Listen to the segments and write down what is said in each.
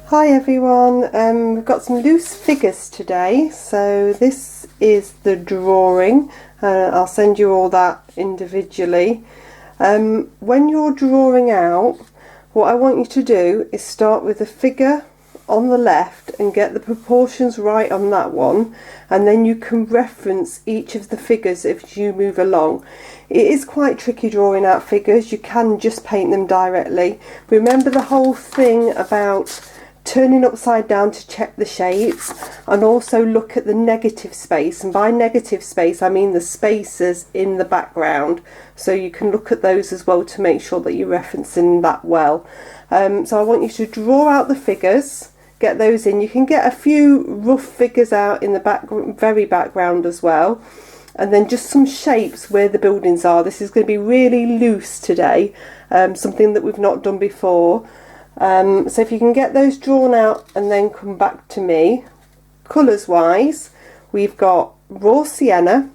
Hi everyone, we've got some loose figures today, so this is the drawing. I'll send you all that individually. When you're drawing out, what I want you to do is start with the figure on the left and get the proportions right on that one, and then you can reference each of the figures as you move along. It is quite tricky drawing out figures. You can just paint them directly. Remember the whole thing about turning upside down to check the shapes, and also look at the negative space, and by negative space I mean the spaces in the background, so you can look at those as well to make sure that you're referencing that well. So I want you to draw out the figures, get those in. You can get a few rough figures out in the very background as well, and then just some shapes where the buildings are. This is going to be really loose today, something that we've not done before. So if you can get those drawn out and then come back to me. Colours wise, we've got raw sienna,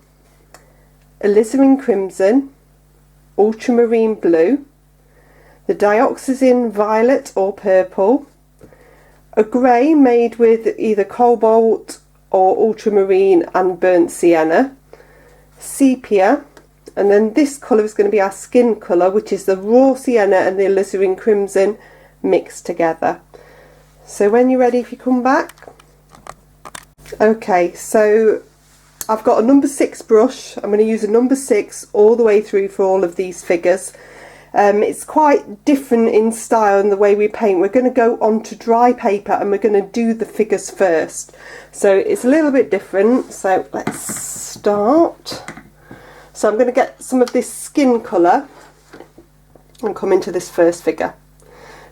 alizarin crimson, ultramarine blue, the dioxazine violet or purple, a grey made with either cobalt or ultramarine and burnt sienna, sepia, and then this colour is going to be our skin colour, which is the raw sienna and the alizarin crimson mixed together. So when you're ready, if you come back. Okay, so I've got a number 6 brush. I'm going to use a number 6 all the way through for all of these figures. It's quite different in style and the way we paint. We're going to go onto dry paper and we're going to do the figures first, so it's a little bit different. So let's start. So I'm going to get some of this skin colour and come into this first figure.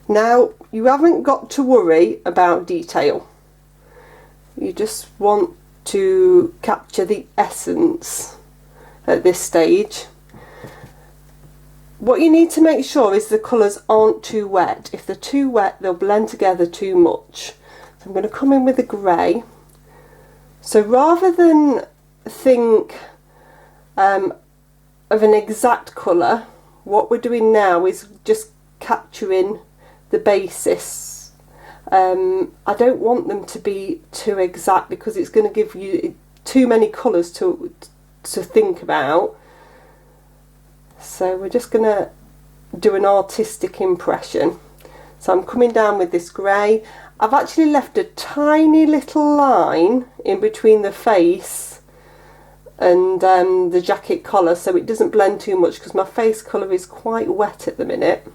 Now, you haven't got to worry about detail. You just want to capture the essence at this stage. What you need to make sure is the colours aren't too wet. If they're too wet, they'll blend together too much. So I'm going to come in with a grey. So rather than think of an exact colour, what we're doing now is just capturing the basis. I don't want them to be too exact because it's going to give you too many colours to think about. So we're just going to do an artistic impression. So I'm coming down with this grey. I've actually left a tiny little line in between the face and the jacket collar, so it doesn't blend too much because my face colour is quite wet at the minute.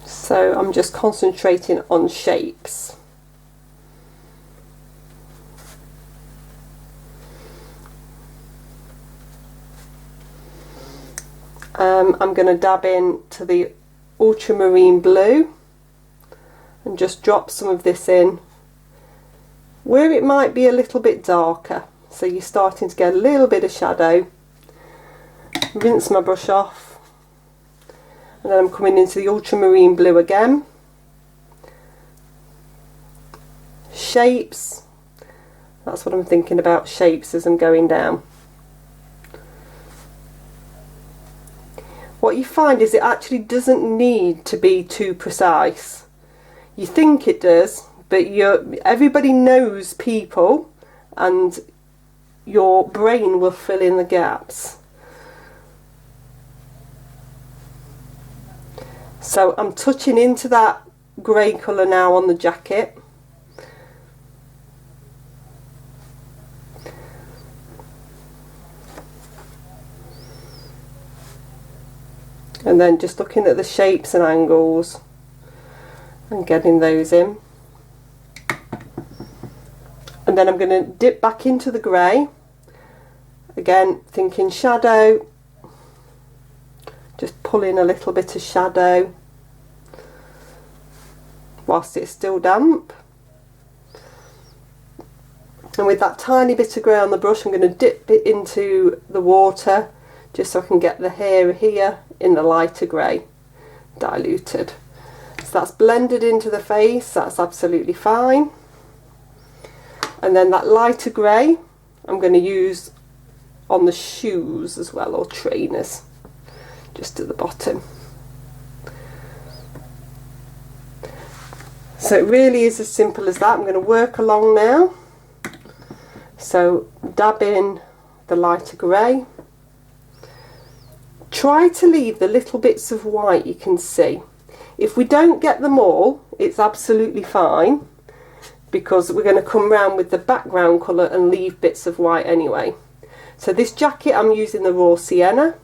So I'm just concentrating on shapes. I'm going to dab in to the ultramarine blue and just drop some of this in where it might be a little bit darker, so you're starting to get a little bit of shadow. Rinse my brush off. And then I'm coming into the ultramarine blue again. Shapes. That's what I'm thinking about, shapes, as I'm going down. What you find is it actually doesn't need to be too precise. You think it does, but everybody knows people, and your brain will fill in the gaps. So I'm touching into that grey colour now on the jacket. And then just looking at the shapes and angles and getting those in. And then I'm going to dip back into the grey. Again, thinking shadow. Just pull in a little bit of shadow whilst it's still damp. And with that tiny bit of grey on the brush, I'm going to dip it into the water just so I can get the hair here in the lighter grey, diluted. So that's blended into the face, that's absolutely fine. And then that lighter grey I'm going to use on the shoes as well, or trainers. just at the bottom. So it really is as simple as that. I'm going to work along now. So dab in the lighter grey. Try to leave the little bits of white you can see. If we don't get them all, it's absolutely fine, because we're going to come round with the background colour and leave bits of white anyway. So this jacket, I'm using the raw sienna.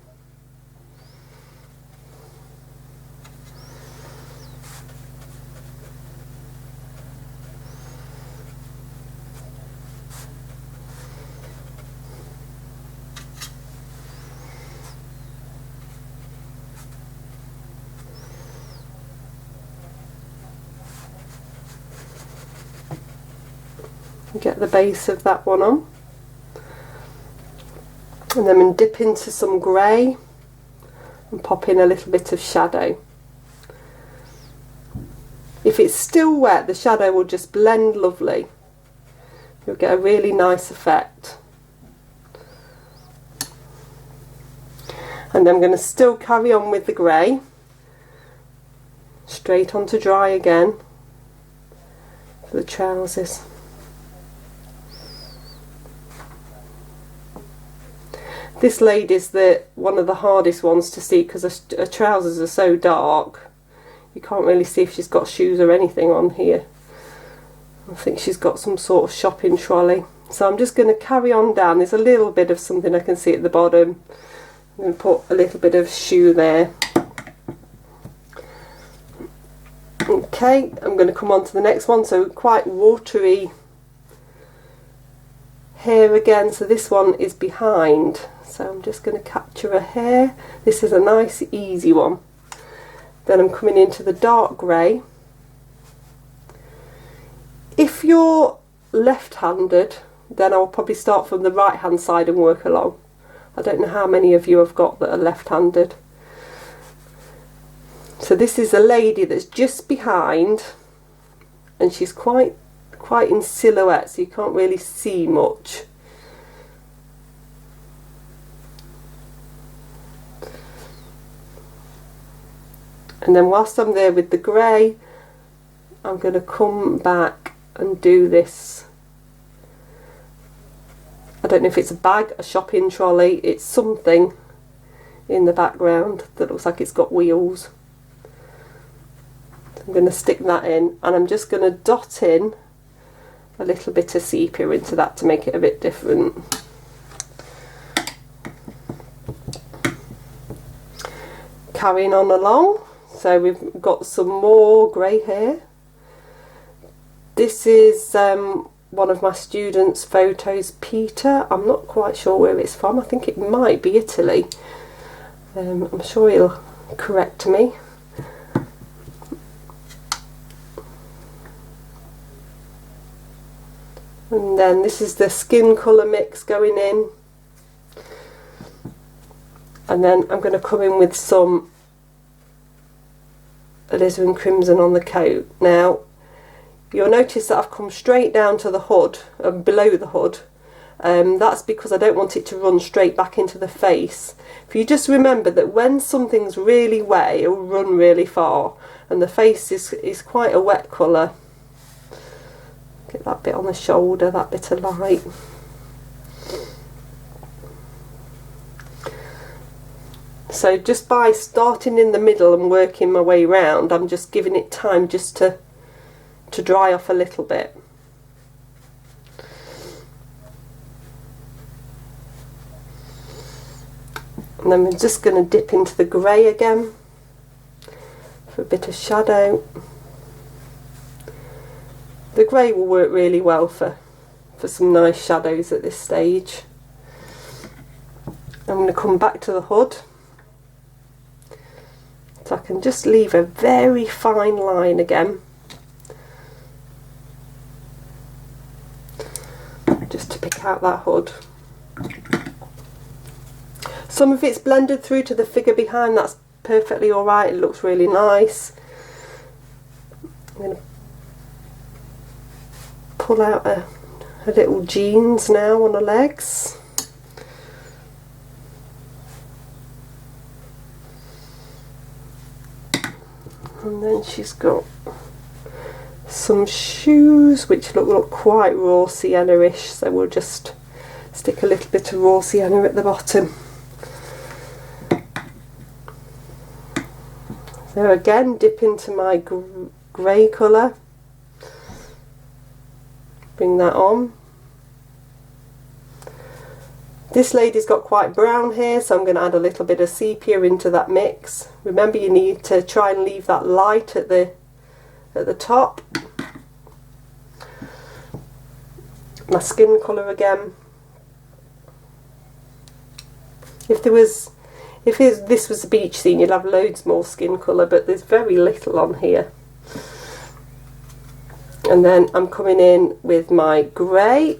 Get the base of that one on, and then I'm dip into some grey and pop in a little bit of shadow. If it's still wet, the shadow will just blend lovely. You'll get a really nice effect. And then I'm going to still carry on with the grey, straight onto dry again for the trousers. This lady's one of the hardest ones to see because her trousers are so dark. You can't really see if she's got shoes or anything on here. I think she's got some sort of shopping trolley. So I'm just going to carry on down. There's a little bit of something I can see at the bottom. I'm going to put a little bit of shoe there. Okay, I'm going to come on to the next one. So quite watery hair again. So this one is behind. So I'm just going to capture a hair. This is a nice easy one. Then I'm coming into the dark grey. If you're left-handed, then I'll probably start from the right hand side and work along. I don't know how many of you have got that are left-handed. So this is a lady that's just behind, and she's quite in silhouette, so you can't really see much. And then whilst I'm there with the grey, I'm going to come back and do this. I don't know if it's a bag, a shopping trolley, it's something in the background that looks like it's got wheels. So I'm going to stick that in, and I'm just going to dot in a little bit of sepia into that to make it a bit different. Carrying on along. So we've got some more grey hair. This is one of my students' photos, Peter. I'm not quite sure where it's from. I think it might be Italy. I'm sure he'll correct me. And then this is the skin colour mix going in. And then I'm going to come in with some alizarin crimson on the coat. Now you'll notice that I've come straight down to the hood and below the hood. That's because I don't want it to run straight back into the face. If you just remember that when something's really wet, it will run really far, and the face is quite a wet colour. Get that bit on the shoulder, that bit of light. So just by starting in the middle and working my way round, I'm just giving it time just to dry off a little bit. And then we're just going to dip into the grey again for a bit of shadow. The grey will work really well for some nice shadows at this stage. I'm going to come back to the hood. So I can just leave a very fine line again, just to pick out that hood. Some of it's blended through to the figure behind, that's perfectly alright, it looks really nice. I'm going to pull out a little jeans now on the legs. And then she's got some shoes which look quite raw sienna-ish, so we'll just stick a little bit of raw sienna at the bottom. So again, dip into my grey colour, bring that on. This lady's got quite brown hair, so I'm going to add a little bit of sepia into that mix. Remember, you need to try and leave that light at the top. My skin colour again. If this was a beach scene, you'd have loads more skin colour, but there's very little on here. And then I'm coming in with my grey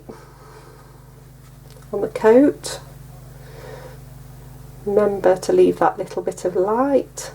on the coat. Remember to leave that little bit of light.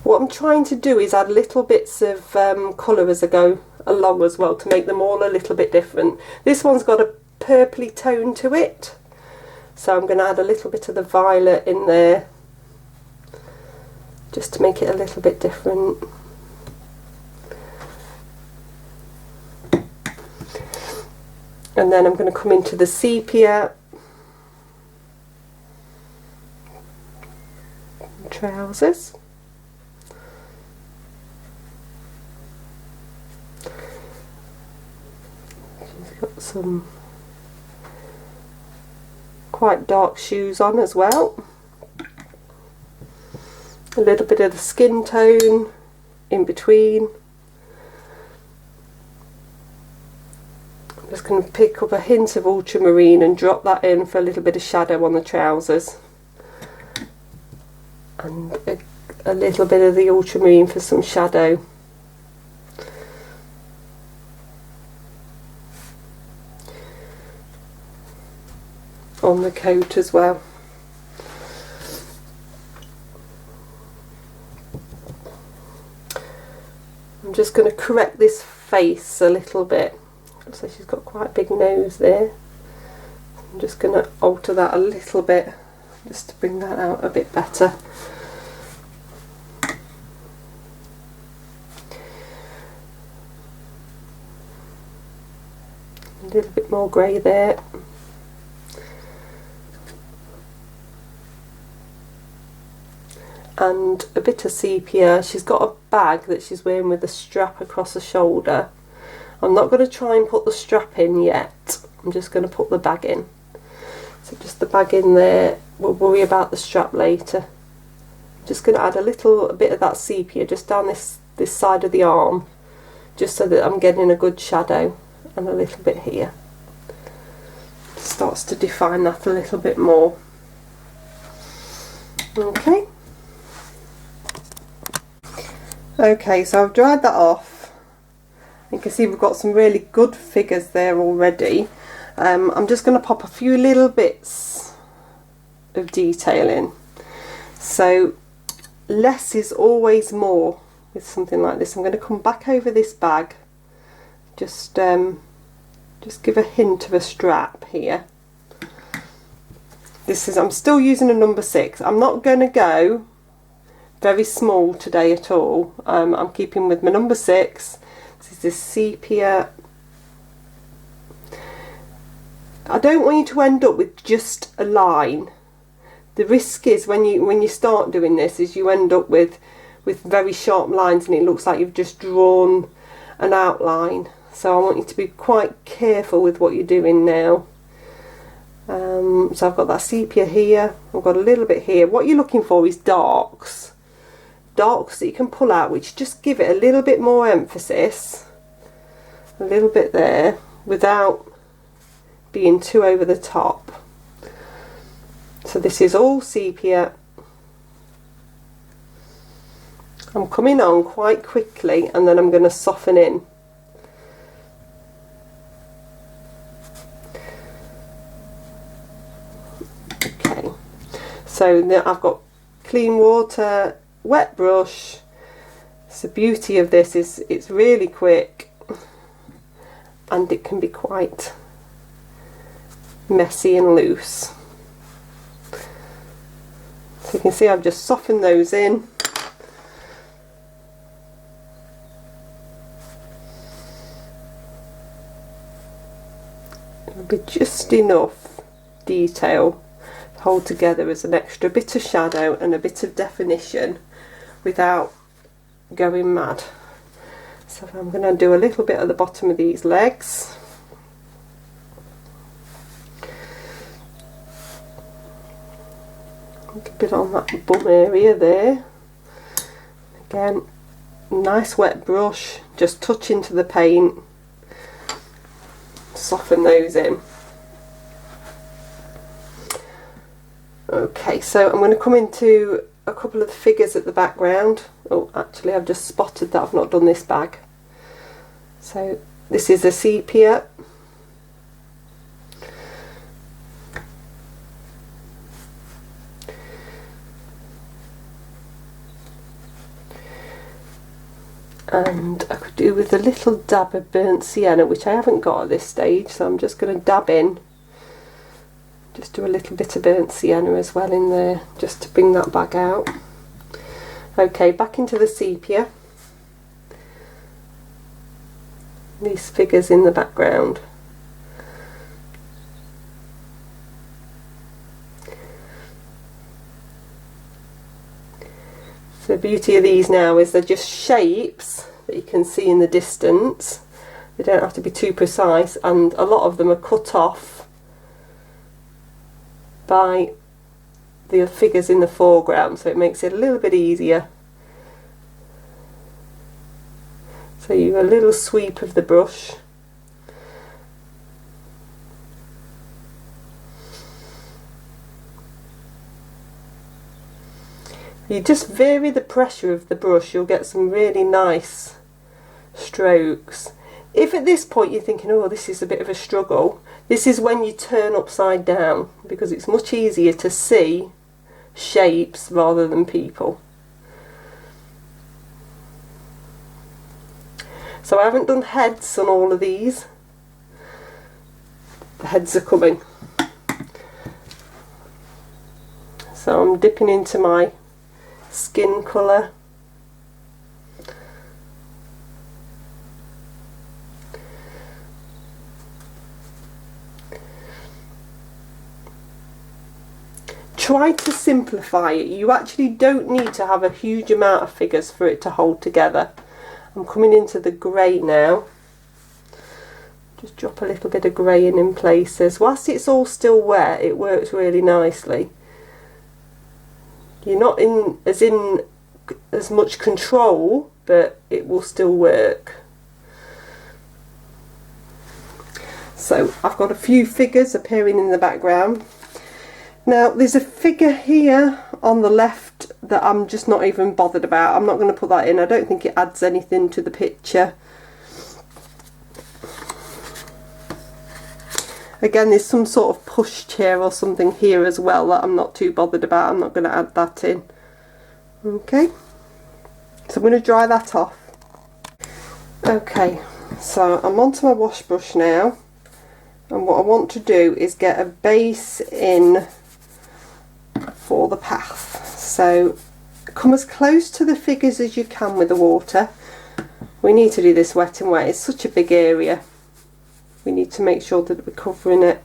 What I'm trying to do is add little bits of colour as I go along as well, to make them all a little bit different. This one's got a purpley tone to it, so I'm going to add a little bit of the violet in there just to make it a little bit different. And then I'm going to come into the sepia trousers. She's got some quite dark shoes on as well. A little bit of the skin tone in between. I'm just going to pick up a hint of ultramarine and drop that in for a little bit of shadow on the trousers. And a little bit of the ultramarine for some shadow. On the coat as well. I'm just going to correct this face a little bit. Looks like she's got quite a big nose there. I'm just going to alter that a little bit just to bring that out a bit better. A little bit more grey there. And a bit of sepia. She's got a bag that she's wearing with a strap across the shoulder. I'm not going to try and put the strap in yet. I'm just going to put the bag in. So just the bag in there. We'll worry about the strap later. I'm just going to add a little bit of that sepia just down this side of the arm, just so that I'm getting a good shadow, and a little bit here. Starts to define that a little bit more. Okay. Okay, so I've dried that off. You can see we've got some really good figures there already. I'm just going to pop a few little bits of detail in. So less is always more with something like this. I'm going to come back over this bag. Just give a hint of a strap here. I'm still using a number 6. I'm not going to go very small today at all. I'm keeping with my number 6. This is this sepia. I don't want you to end up with just a line. The risk is when you start doing this is you end up with very sharp lines and it looks like you've just drawn an outline. So I want you to be quite careful with what you're doing now. So I've got that sepia here, I've got a little bit here. What you're looking for is darks that you can pull out, which just give it a little bit more emphasis, a little bit there, without being too over the top. So this is all sepia. I'm coming on quite quickly and then I'm going to soften in. Okay, so now I've got clean water, wet brush, So the beauty of this is it's really quick and it can be quite messy and loose. So you can see I've just softened those in. It'll be just enough detail to hold together as an extra bit of shadow and a bit of definition without going mad. So I'm going to do a little bit at the bottom of these legs. A bit on that bum area there. Again, nice wet brush, just touch into the paint, soften those in. Okay, so I'm going to come into a couple of the figures at the background. Oh, actually I've just spotted that I've not done this bag. So this is a sepia. And I could do with a little dab of burnt sienna, which I haven't got at this stage, so I'm just going to dab in. Just do a little bit of burnt sienna as well in there, just to bring that bag out. Okay, back into the sepia. These figures in the background. So the beauty of these now is they're just shapes that you can see in the distance. They don't have to be too precise, and a lot of them are cut off by the figures in the foreground, so it makes it a little bit easier. So you have a little sweep of the brush. You just vary the pressure of the brush, you'll get some really nice strokes. If at this point you're thinking, oh, this is a bit of a struggle, this is when you turn upside down, because it's much easier to see shapes rather than people. So I haven't done heads on all of these. The heads are coming. So I'm dipping into my skin colour. Try to simplify it. You actually don't need to have a huge amount of figures for it to hold together. I'm coming into the grey now. Just drop a little bit of grey in places. Whilst it's all still wet, it works really nicely. You're not in as much control, but it will still work. So I've got a few figures appearing in the background. Now there's a figure here on the left that I'm just not even bothered about. I'm not going to put that in. I don't think it adds anything to the picture. Again, there's some sort of pushchair or something here as well that I'm not too bothered about. I'm not going to add that in. Okay, so I'm going to dry that off. Okay, so I'm onto my wash brush now, and what I want to do is get a base in for the path. So come as close to the figures as you can with the water. We need to do this wet and wet. It's such a big area. We need to make sure that we're covering it.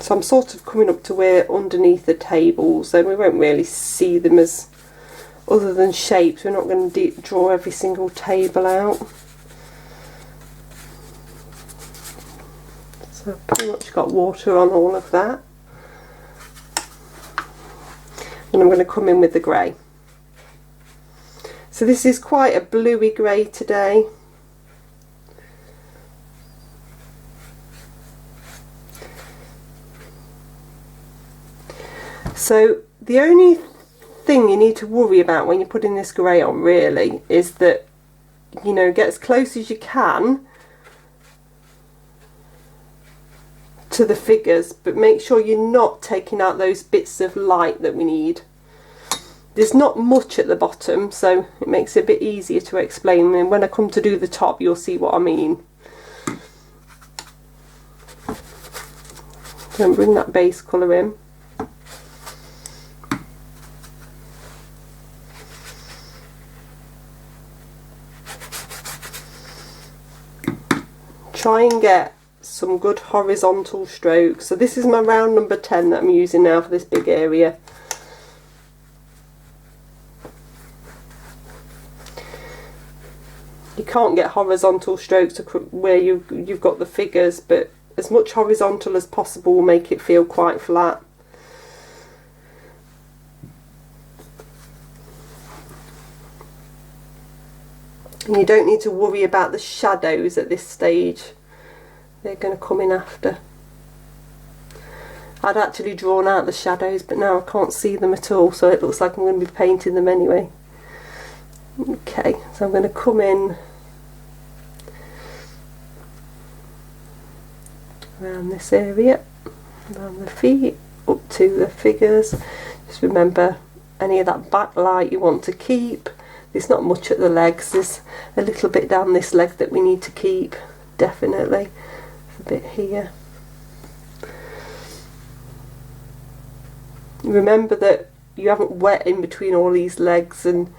So I'm sort of coming up to where underneath the table, so we won't really see them as other than shapes. We're not going to draw every single table out. So I've pretty much got water on all of that. And I'm going to come in with the grey. So this is quite a bluey grey today. So the only thing you need to worry about when you're putting this grey on really is that, you know, get as close as you can to the figures, but make sure you're not taking out those bits of light that we need. There's not much at the bottom, so it makes it a bit easier to explain, and when I come to do the top you'll see what I mean. Don't bring that base colour in. Try and get some good horizontal strokes. So this is my round number 10 that I'm using now for this big area. You can't get horizontal strokes where you've got the figures, but as much horizontal as possible will make it feel quite flat. And you don't need to worry about the shadows at this stage. They're going to come in after. I'd actually drawn out the shadows, but now I can't see them at all, so it looks like I'm going to be painting them anyway. Okay, so I'm going to come in around this area, around the feet, up to the figures. Just remember, any of that backlight you want to keep. There's not much at the legs, there's a little bit down this leg that we need to keep, definitely. A bit here. Remember that you haven't wet in between all these legs, and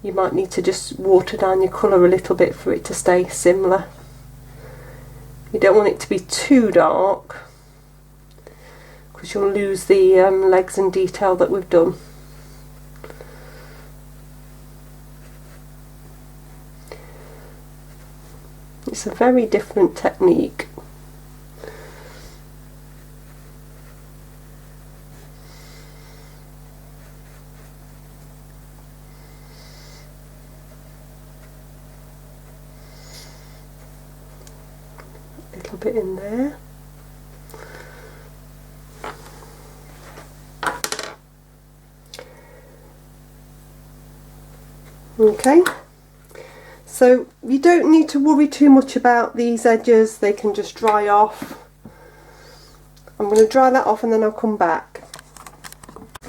you might need to just water down your colour a little bit for it to stay similar. You don't want it to be too dark, because you'll lose the legs and detail that we've done. It's a very different technique. A little bit in there. Okay. So you don't need to worry too much about these edges, they can just dry off. I'm going to dry that off and then I'll come back.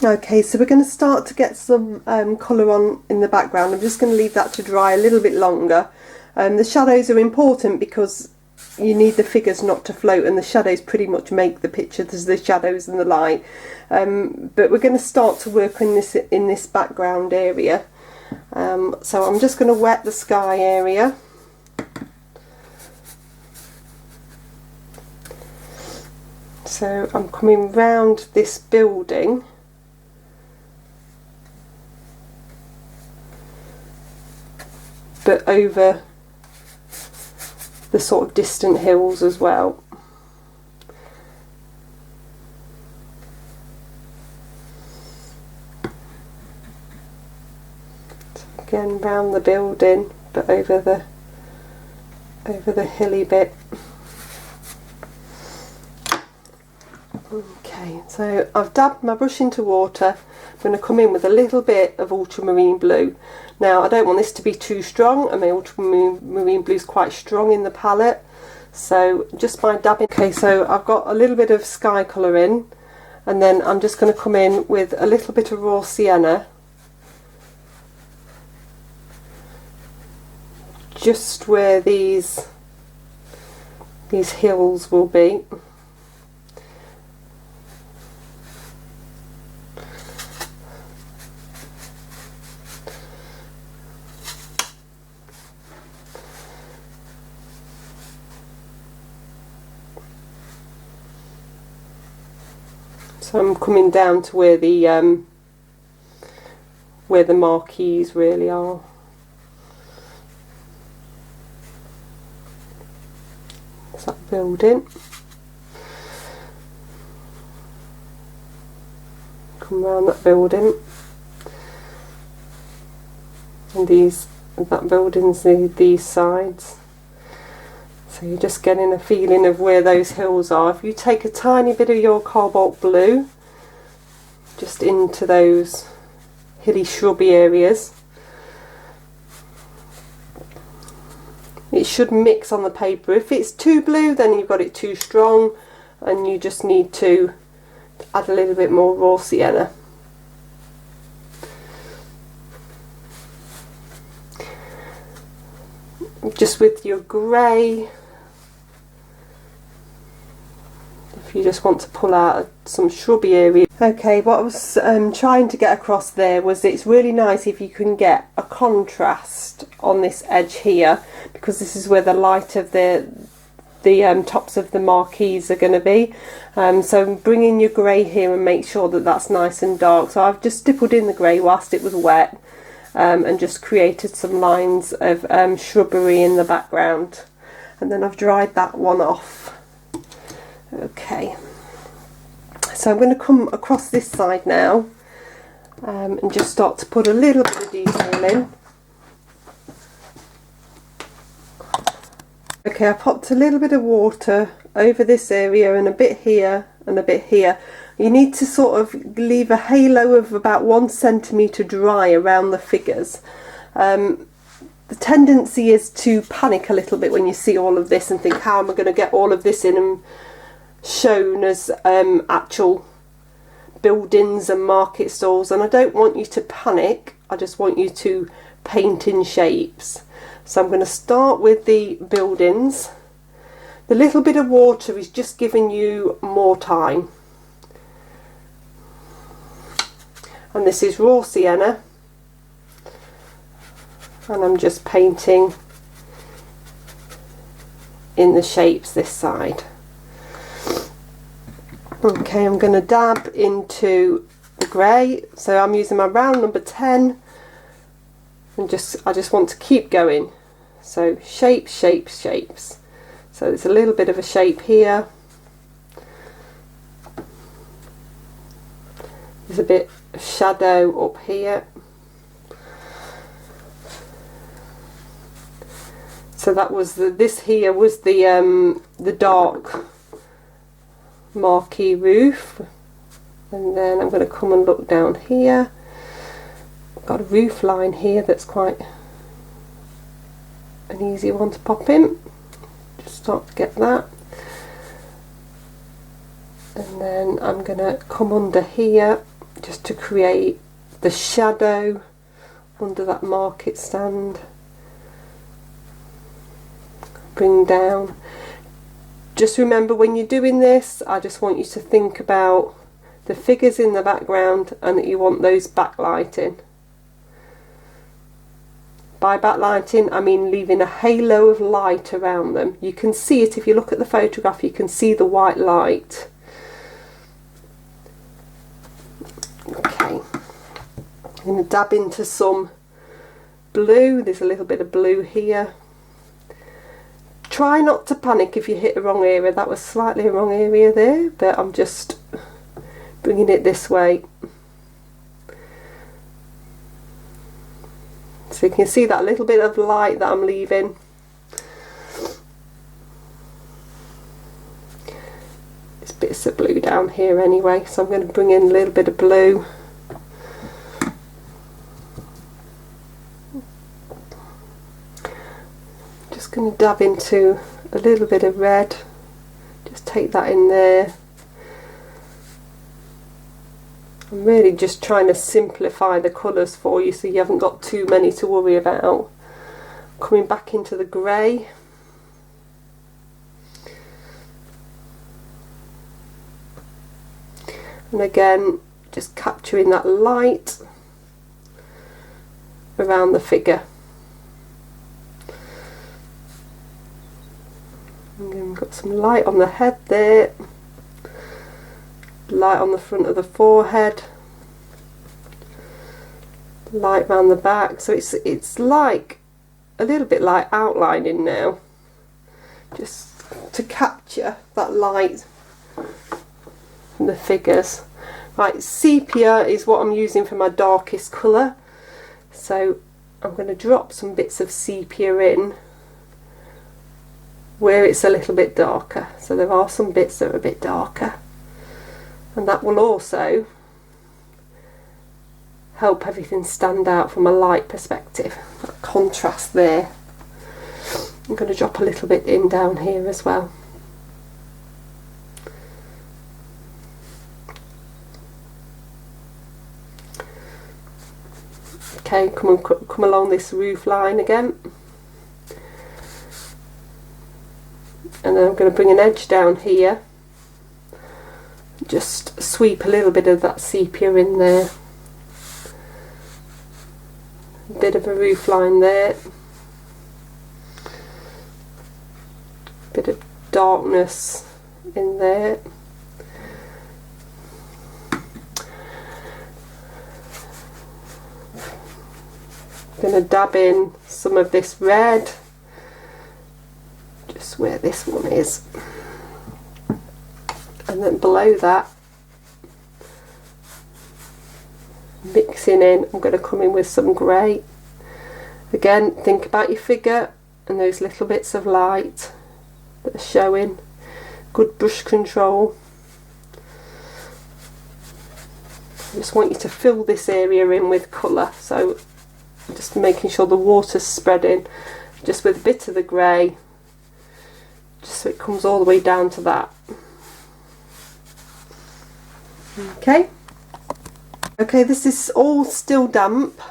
Okay, so we're going to start to get some colour on in the background. I'm just going to leave that to dry a little bit longer. The shadows are important because you need the figures not to float, and the shadows pretty much make the picture. There's the shadows and the light. But we're going to start to work in this background area. So I'm just going to wet the sky area. So I'm coming round this building, but over the sort of distant hills as well. Again round the building, but over the hilly bit. Okay, so I've dabbed my brush into water. I'm going to come in with a little bit of ultramarine blue. Now I don't want this to be too strong, and my ultramarine blue is quite strong in the palette, so just by dabbing. Okay, so I've got a little bit of sky colour in, and then I'm just going to come in with a little bit of raw sienna, just where these hills will be. So I'm coming down to where the marquees really are. There's that building. Come round that building, and that building's these sides. So you're just getting a feeling of where those hills are. If you take a tiny bit of your cobalt blue just into those hilly shrubby areas, it should mix on the paper. If it's too blue, then you've got it too strong. and you just need to add a little bit more raw sienna. Just with your grey, if you just want to pull out some shrubby area. Okay, what I was trying to get across there was it's really nice if you can get a contrast on this edge here, because this is where the light of the tops of the marquees are going to be. So bring in your grey here and make sure that that's nice and dark. So I've just stippled in the grey whilst it was wet, and just created some lines of shrubbery in the background, and then I've dried that one off. Okay, so I'm going to come across this side now, and just start to put a little bit of detail in. Okay, I popped a little bit of water over this area and a bit here and a bit here. You need to sort of leave a halo of about 1 centimetre dry around the figures. The tendency is to panic a little bit when you see all of this and think, how am I going to get all of this in and shown as actual buildings and market stalls? And I don't want you to panic, I just want you to paint in shapes. So I'm going to start with the buildings. The little bit of water is just giving you more time. And this is raw sienna, and I'm just painting in the shapes this side. Okay, I'm going to dab into the grey, so I'm using my round number 10, and I just want to keep going. So shapes, shapes, shapes. So there's a little bit of a shape here, there's a bit of shadow up here. So that was this here was the dark marquee roof, and then I'm going to come and look down here. I've got a roof line here that's quite an easy one to pop in. Just start to get that, and then I'm going to come under here just to create the shadow under that market stand. Bring down. Just remember, when you're doing this, I just want you to think about the figures in the background and that you want those backlighting. By backlighting, I mean leaving a halo of light around them. You can see it if you look at the photograph, you can see the white light. Okay, I'm going to dab into some blue. There's a little bit of blue here. Try not to panic if you hit a wrong area. That was slightly a wrong area there, but I'm just bringing it this way. So you can see that little bit of light that I'm leaving. There's bits of blue down here anyway, so I'm going to bring in a little bit of blue. Just going to dab into a little bit of red. Just take that in there. I'm really just trying to simplify the colours for you so you haven't got too many to worry about. Coming back into the grey. And again, just capturing that light around the figure. And then we've got some light on the head there. Light on the front of the forehead, light round the back. So it's like a little bit like outlining now, just to capture that light from the figures. Right, sepia is what I'm using for my darkest colour, so I'm going to drop some bits of sepia in where it's a little bit darker. So there are some bits that are a bit darker, and that will also help everything stand out from a light perspective. That contrast there. I'm going to drop a little bit in down here as well. Okay, come along this roof line again. And then I'm going to bring an edge down here. Just sweep a little bit of that sepia in there. A bit of a roof line there. Bit of darkness in there. Going to dab in some of this red, just where this one is, and then below that, mixing in, I'm going to come in with some grey. Again, think about your figure and those little bits of light that are showing. Good brush control. I just want you to fill this area in with colour, so just making sure the water's spreading, just with a bit of the grey, just so it comes all the way down to that. Okay, this is all still damp.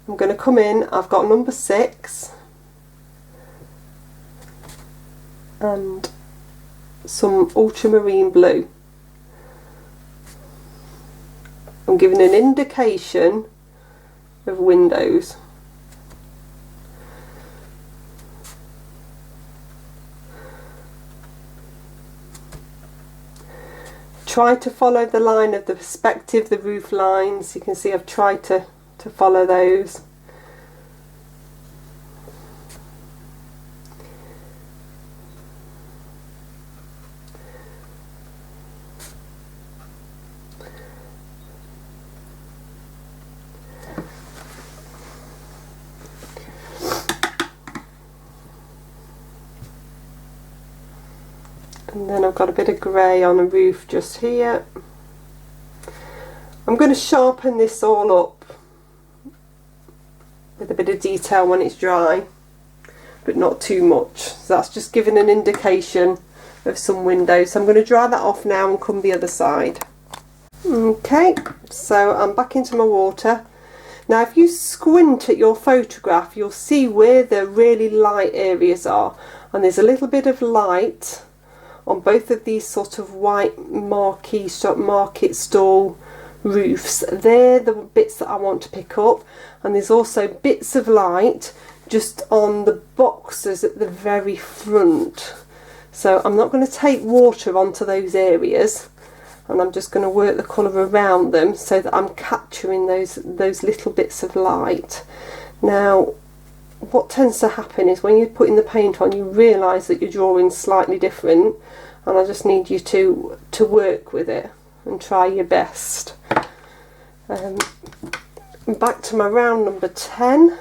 I'm going to come in, I've got number 6 and some ultramarine blue. I'm giving an indication of windows. Try to follow the line of the perspective, the roof lines. You can see I've tried to follow those. And then I've got a bit of grey on a roof just here. I'm going to sharpen this all up with a bit of detail when it's dry, but not too much. So that's just giving an indication of some windows. So I'm going to dry that off now and come the other side. Okay, so I'm back into my water. Now if you squint at your photograph, you'll see where the really light areas are, and there's a little bit of light on both of these sort of white marquee market stall roofs. They're the bits that I want to pick up, and there's also bits of light just on the boxes at the very front. So I'm not going to take water onto those areas, and I'm just going to work the colour around them so that I'm capturing those little bits of light. Now what tends to happen is when you're putting the paint on, you realise that your drawing's slightly different, and I just need you to work with it and try your best. Back to my round number 10, and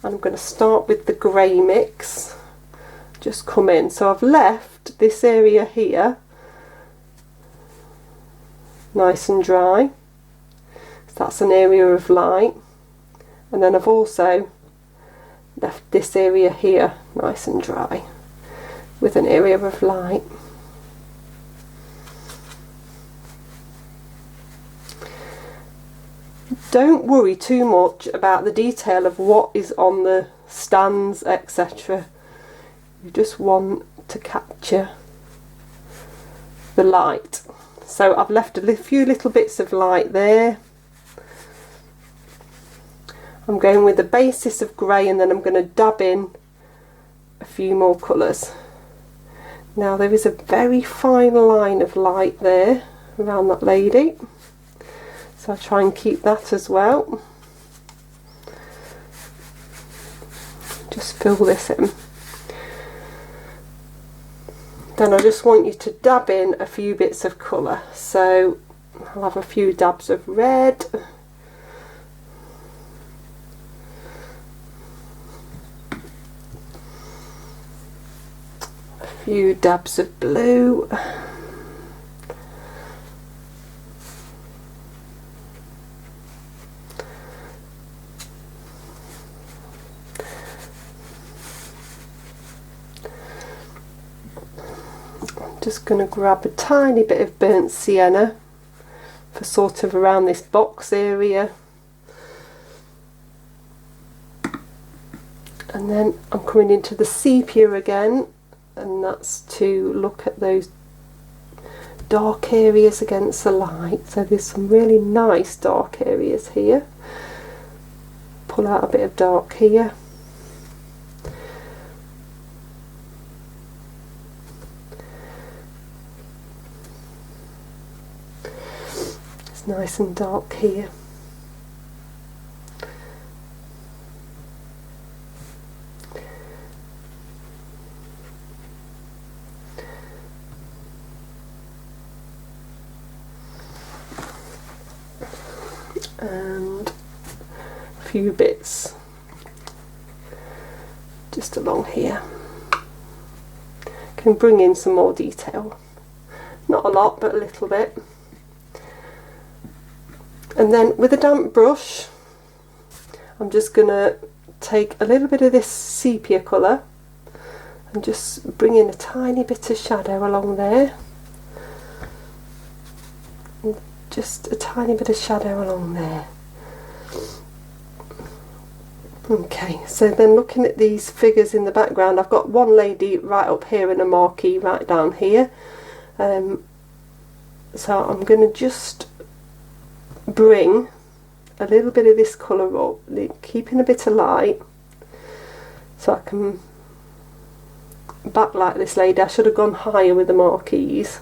I'm going to start with the grey mix. Just come in. So I've left this area here nice and dry, so that's an area of light, and then I've also left this area here nice and dry with an area of light. Don't worry too much about the detail of what is on the stands, etc. You just want to capture the light. So I've left a few little bits of light there. I'm going with the basis of grey, and then I'm going to dab in a few more colours. Now there is a very fine line of light there around that lady, so I'll try and keep that as well. Just fill this in. Then I just want you to dab in a few bits of colour. So I'll have a few dabs of red, a few dabs of blue, just going to grab a tiny bit of burnt sienna for sort of around this box area. And then I'm coming into the sepia again, and that's to look at those dark areas against the light. So there's some really nice dark areas here. Pull out a bit of dark here. It's nice and dark here. And a few bits just along here. Can bring in some more detail, not a lot but a little bit. And then with a damp brush I'm just going to take a little bit of this sepia colour and just bring in a tiny bit of shadow along there. Just a tiny bit of shadow along there. Okay, so then looking at these figures in the background, I've got one lady right up here and a marquee right down here. So I'm going to just bring a little bit of this colour up, keeping a bit of light, so I can backlight this lady. I should have gone higher with the marquees.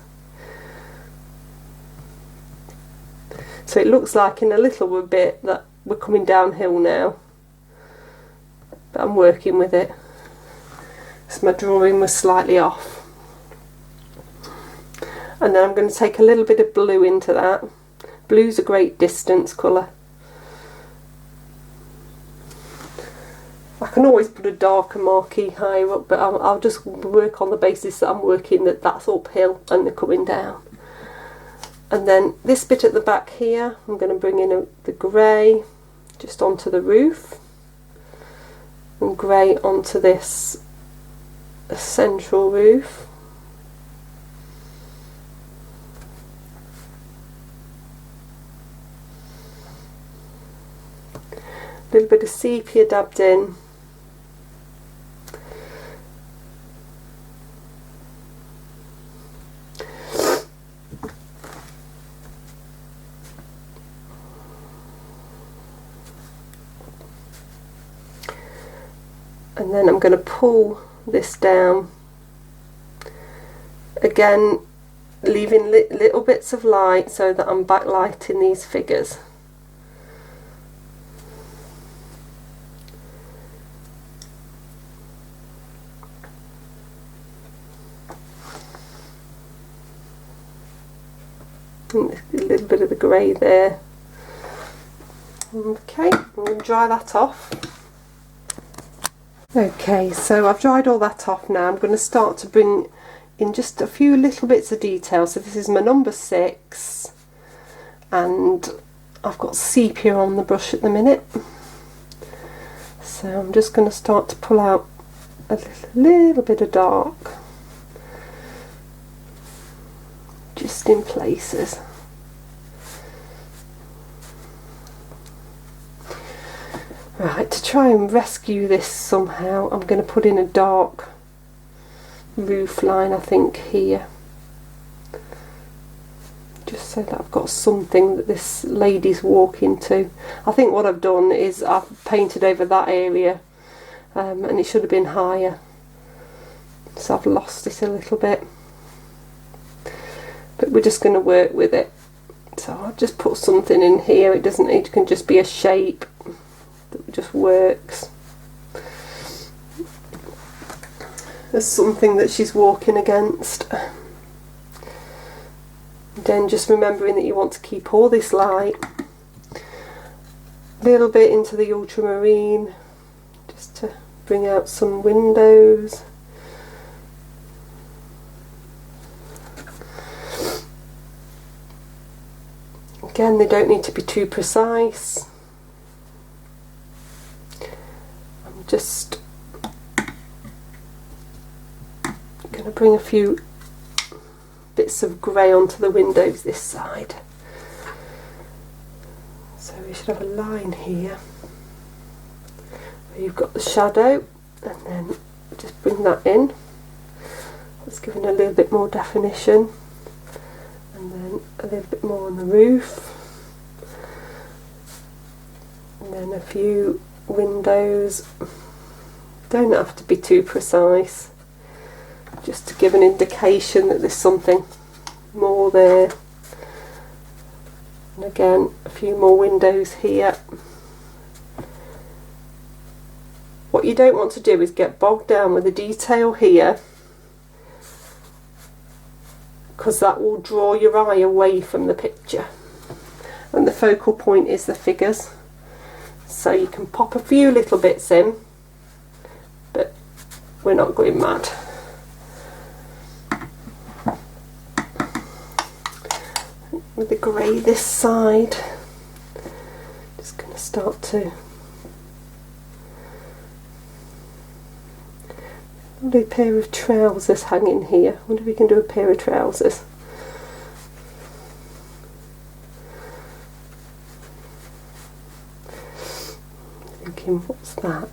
So it looks like in a little bit that we're coming downhill now, but I'm working with it. So my drawing was slightly off. And then I'm going to take a little bit of blue into that. Blue's a great distance colour. I can always put a darker marquee higher up, but I'll just work on the basis that I'm working that's uphill and they're coming down. And then this bit at the back here, I'm going to bring in the grey just onto the roof, and grey onto this central roof. A little bit of sepia dabbed in. And then I'm going to pull this down again, leaving little bits of light so that I'm backlighting these figures. And a little bit of the grey there. Okay, I'm going to dry that off. Okay, so I've dried all that off now. I'm going to start to bring in just a few little bits of detail. So this is my number 6, and I've got sepia on the brush at the minute. So I'm just going to start to pull out a little bit of dark, just in places. Right, to try and rescue this somehow, I'm going to put in a dark roof line, I think, here. Just so that I've got something that this lady's walking to. I think what I've done is I've painted over that area, and it should have been higher. So I've lost it a little bit. But we're just going to work with it. So I'll just put something in here. It doesn't need, it can just be a shape that just works. There's something that she's walking against. Then just remembering that you want to keep all this light a little bit into the ultramarine, just to bring out some windows. Again, they don't need to be too precise. I'm just going to bring a few bits of grey onto the windows this side. So we should have a line here where you've got the shadow, and then just bring that in. Let's give it a little bit more definition, and then a little bit more on the roof, and then a few windows. Don't have to be too precise, just to give an indication that there's something more there. And again, a few more windows here. What you don't want to do is get bogged down with the detail here, because that will draw your eye away from the picture, and the focal point is the figures. So you can pop a few little bits in, but we're not going mad. With the grey this side, just going to start to do a pair of trousers hanging here. I wonder if we can do a pair of trousers. Thinking, what's that?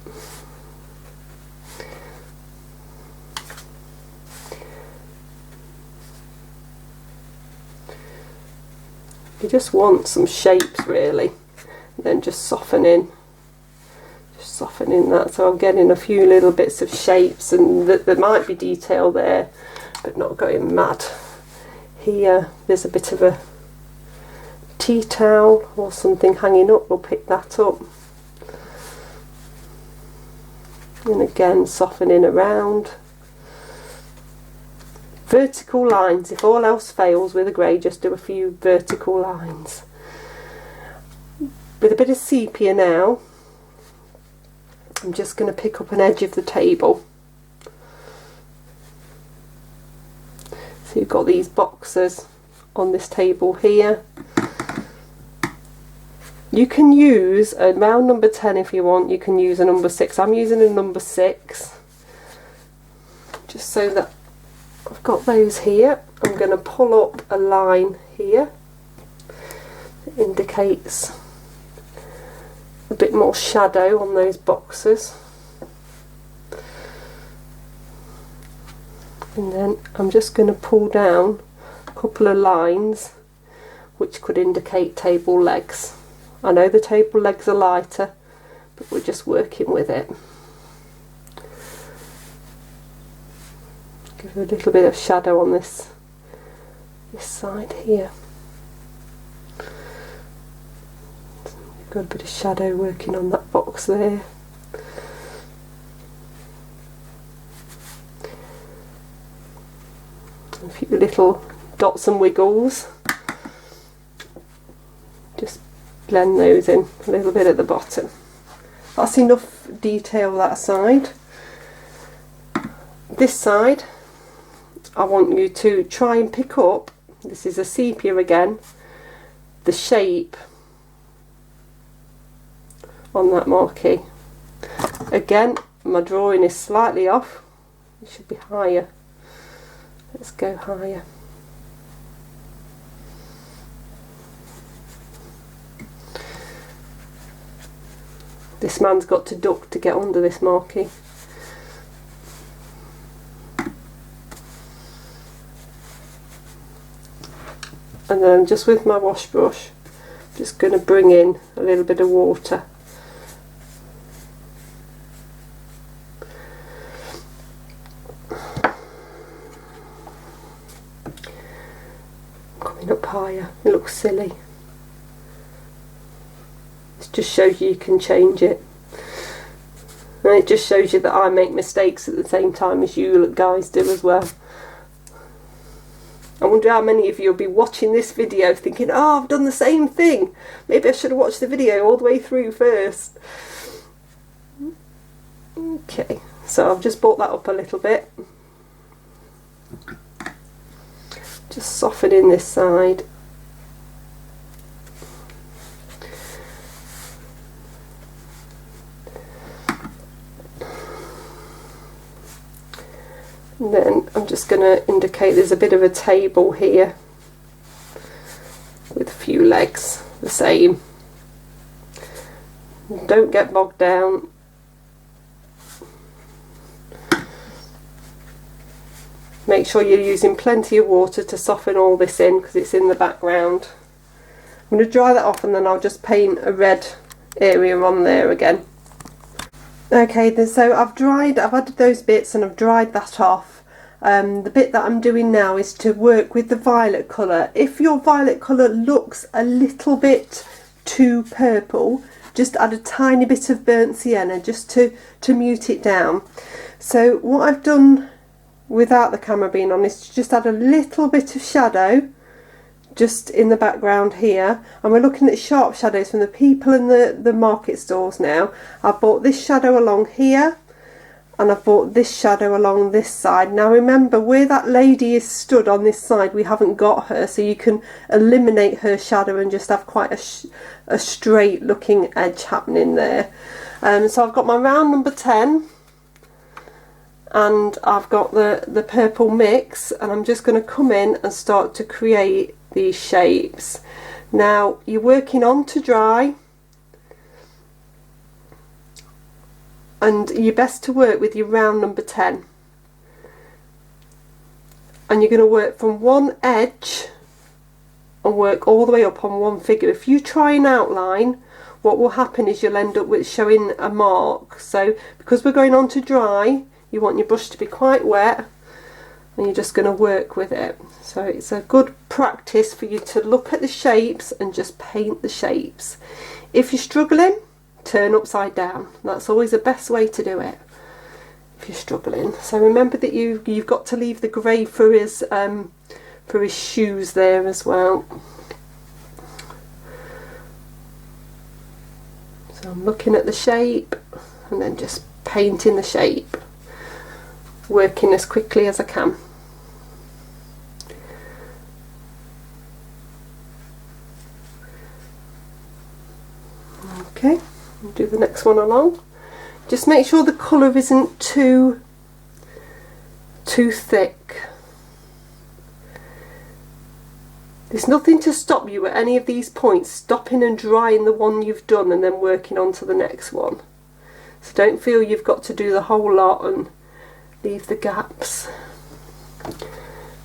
You just want some shapes really, and then just softening that, so I'm getting a few little bits of shapes, and there might be detail there, but not going mad. Here there's a bit of a tea towel or something hanging up, we'll pick that up, and again softening around. Vertical lines, if all else fails with a grey, just do a few vertical lines. With a bit of sepia now, I'm just going to pick up an edge of the table. So you've got these boxes on this table here. You can use a round number 10 if you want, you can use a number 6. I'm using a number 6, just so that I've got those here. I'm going to pull up a line here that indicates a bit more shadow on those boxes, and then I'm just going to pull down a couple of lines which could indicate table legs. I know the table legs are lighter, but we're just working with it. Give a little bit of shadow on this side here. Got a bit of shadow working on that box there. A few little dots and wiggles. Just blend those in a little bit at the bottom. That's enough detail that side. This side, I want you to try and pick up, this is a sepia again, the shape on that marquee. Again, my drawing is slightly off, it should be higher. Let's go higher. This man's got to duck to get under this marquee. And then just with my wash brush, just going to bring in a little bit of water. Coming up higher, it looks silly. It just shows you can change it. And it just shows you that I make mistakes at the same time as you guys do as well. I wonder how many of you will be watching this video thinking, oh, I've done the same thing. Maybe I should have watched the video all the way through first. Okay, so I've just brought that up a little bit. Just softening this side. And then I'm just going to indicate there's a bit of a table here with a few legs, the same. Don't get bogged down. Make sure you're using plenty of water to soften all this in because it's in the background. I'm going to dry that off and then I'll just paint a red area on there again. Okay, then so I've added those bits and I've dried that off. The bit that I'm doing now is to work with the violet colour. If your violet colour looks a little bit too purple, just add a tiny bit of burnt sienna just to mute it down. So what I've done without the camera being on is to just add a little bit of shadow just in the background here, and we're looking at sharp shadows from the people in the market stalls now. I bought this shadow along here and I've bought this shadow along this side. Now remember, where that lady is stood on this side, we haven't got her, so you can eliminate her shadow and just have quite a straight looking edge happening there. So I've got my round number 10 and I've got the purple mix, and I'm just going to come in and start to create these shapes. Now you're working on to dry, and you're best to work with your round number 10, and you're going to work from one edge and work all the way up on one figure. If you try and outline, what will happen is you'll end up with showing a mark. So because we're going on to dry, you want your brush to be quite wet and you're just going to work with it. So it's a good practice for you to look at the shapes and just paint the shapes. If you're struggling, turn upside down. That's always the best way to do it if you're struggling. So remember that you've got to leave the grey for his shoes there as well. So I'm looking at the shape and then just painting the shape, working as quickly as I can. Okay, I'll do the next one along. Just make sure the colour isn't too thick. There's nothing to stop you at any of these points stopping and drying the one you've done and then working on to the next one. So don't feel you've got to do the whole lot and leave the gaps.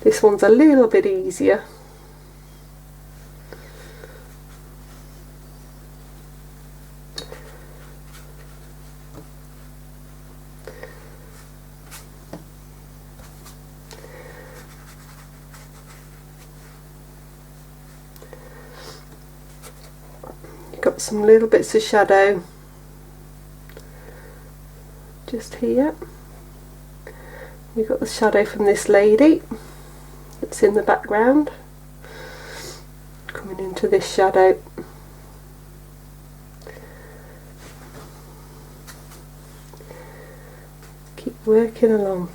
This one's a little bit easier. You've got some little bits of shadow just here. You've got the shadow from this lady that's in the background coming into this shadow. Keep working along.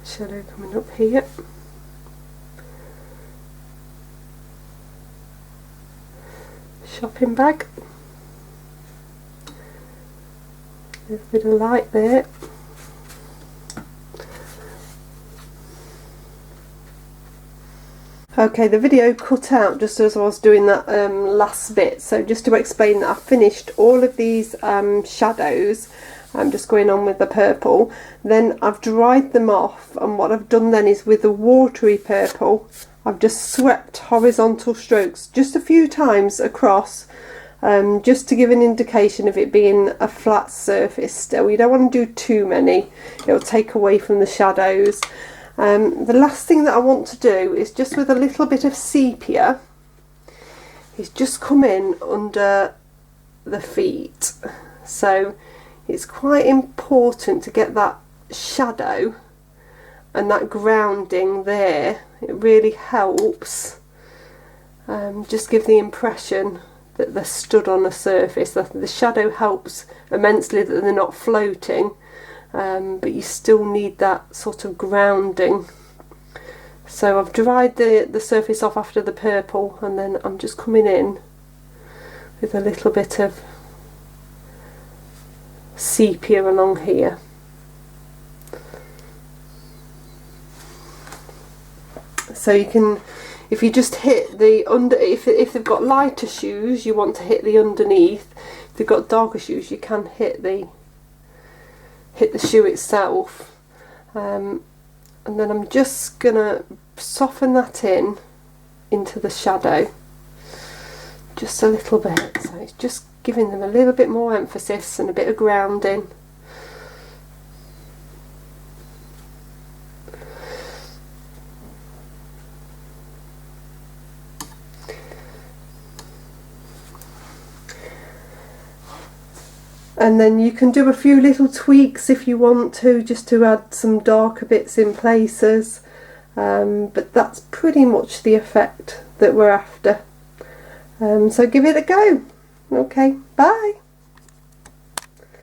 Shadow coming up here. Shopping bag. A little bit of light there. Okay, the video cut out just as I was doing that last bit, so just to explain that I've finished all of these shadows. I'm just going on with the purple, then I've dried them off, and what I've done then is with the watery purple I've just swept horizontal strokes just a few times across, just to give an indication of it being a flat surface still. You don't want to do too many, it'll take away from the shadows. The last thing that I want to do is just with a little bit of sepia is just come in under the feet. So it's quite important to get that shadow and that grounding there. It really helps just give the impression that they're stood on a surface. The shadow helps immensely that they're not floating, but you still need that sort of grounding. So I've dried the surface off after the purple, and then I'm just coming in with a little bit of sepia along here. So you can, if you just hit the if they've got lighter shoes, you want to hit the underneath. If they've got darker shoes, you can hit the shoe itself. And then I'm just gonna soften that into the shadow just a little bit. So it's just giving them a little bit more emphasis and a bit of grounding. And then you can do a few little tweaks if you want to, just to add some darker bits in places. But that's pretty much the effect that we're after. So give it a go. Okay, bye.